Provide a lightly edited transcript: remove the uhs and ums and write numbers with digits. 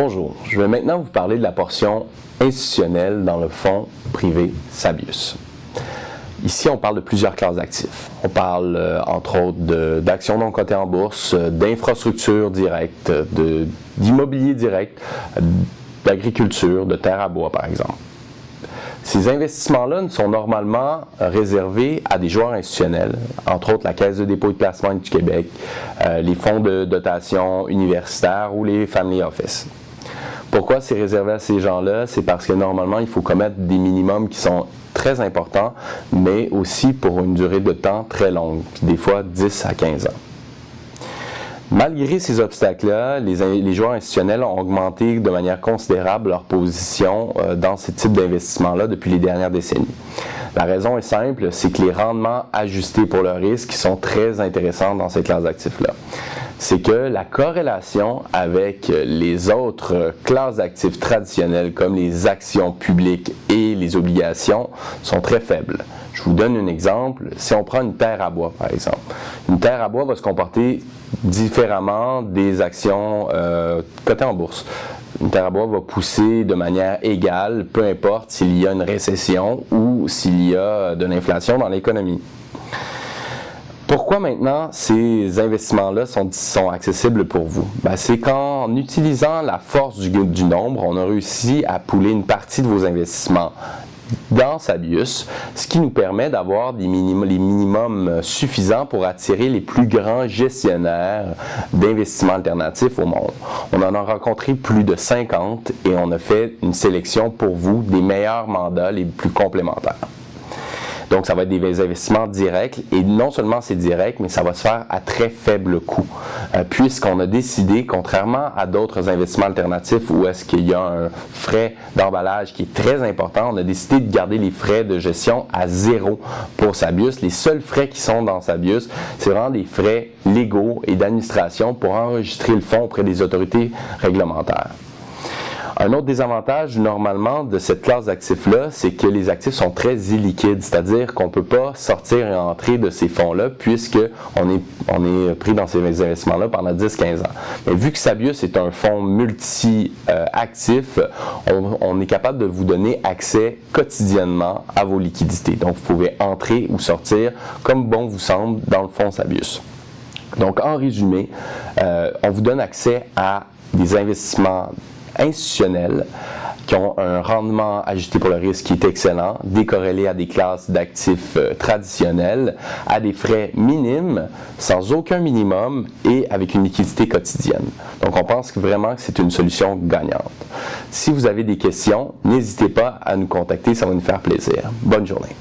Bonjour, je vais maintenant vous parler de la portion institutionnelle dans le fonds privé Sabius. Ici, on parle de plusieurs classes d'actifs. On parle entre autres d'actions non cotées en bourse, d'infrastructures directes, d'immobilier direct, d'agriculture, de terre à bois par exemple. Ces investissements-là sont normalement réservés à des joueurs institutionnels, entre autres la Caisse de dépôt et de placement du Québec, les fonds de dotation universitaires ou les family office. Pourquoi c'est réservé à ces gens-là? C'est parce que normalement, il faut commettre des minimums qui sont très importants, mais aussi pour une durée de temps très longue, des fois 10 à 15 ans. Malgré ces obstacles-là, les joueurs institutionnels ont augmenté de manière considérable leur position dans ce type d'investissement-là depuis les dernières décennies. La raison est simple, c'est que les rendements ajustés pour le risque sont très intéressants dans cette classe d'actifs-là. C'est que la corrélation avec les autres classes d'actifs traditionnelles comme les actions publiques et les obligations sont très faibles. Je vous donne un exemple. Si on prend une terre à bois, par exemple, une terre à bois va se comporter différemment des actions cotées en bourse. Une terre à bois va pousser de manière égale, peu importe s'il y a une récession ou s'il y a de l'inflation dans l'économie. Pourquoi maintenant ces investissements-là sont accessibles pour vous? C'est qu'en utilisant la force du nombre, on a réussi à pouler une partie de vos investissements dans Sabius, ce qui nous permet d'avoir les minimums suffisants pour attirer les plus grands gestionnaires d'investissements alternatifs au monde. On en a rencontré plus de 50 et on a fait une sélection pour vous des meilleurs mandats les plus complémentaires. Donc, ça va être des investissements directs et non seulement c'est direct, mais ça va se faire à très faible coût. Puisqu'on a décidé, contrairement à d'autres investissements alternatifs où est-ce qu'il y a un frais d'emballage qui est très important, on a décidé de garder les frais de gestion à zéro pour Sabius. Les seuls frais qui sont dans Sabius, c'est vraiment des frais légaux et d'administration pour enregistrer le fonds auprès des autorités réglementaires. Un autre désavantage, normalement, de cette classe d'actifs-là, c'est que les actifs sont très illiquides, c'est-à-dire qu'on ne peut pas sortir et entrer de ces fonds-là puisqu'on est pris dans ces investissements-là pendant 10-15 ans. Mais vu que Sabius est un fonds multi-actif, on est capable de vous donner accès quotidiennement à vos liquidités. Donc, vous pouvez entrer ou sortir comme bon vous semble dans le fonds Sabius. Donc, en résumé, on vous donne accès à des investissements institutionnels qui ont un rendement ajusté pour le risque qui est excellent, décorrélé à des classes d'actifs traditionnels, à des frais minimes, sans aucun minimum et avec une liquidité quotidienne. Donc on pense vraiment que c'est une solution gagnante. Si vous avez des questions, n'hésitez pas à nous contacter, ça va nous faire plaisir. Bonne journée.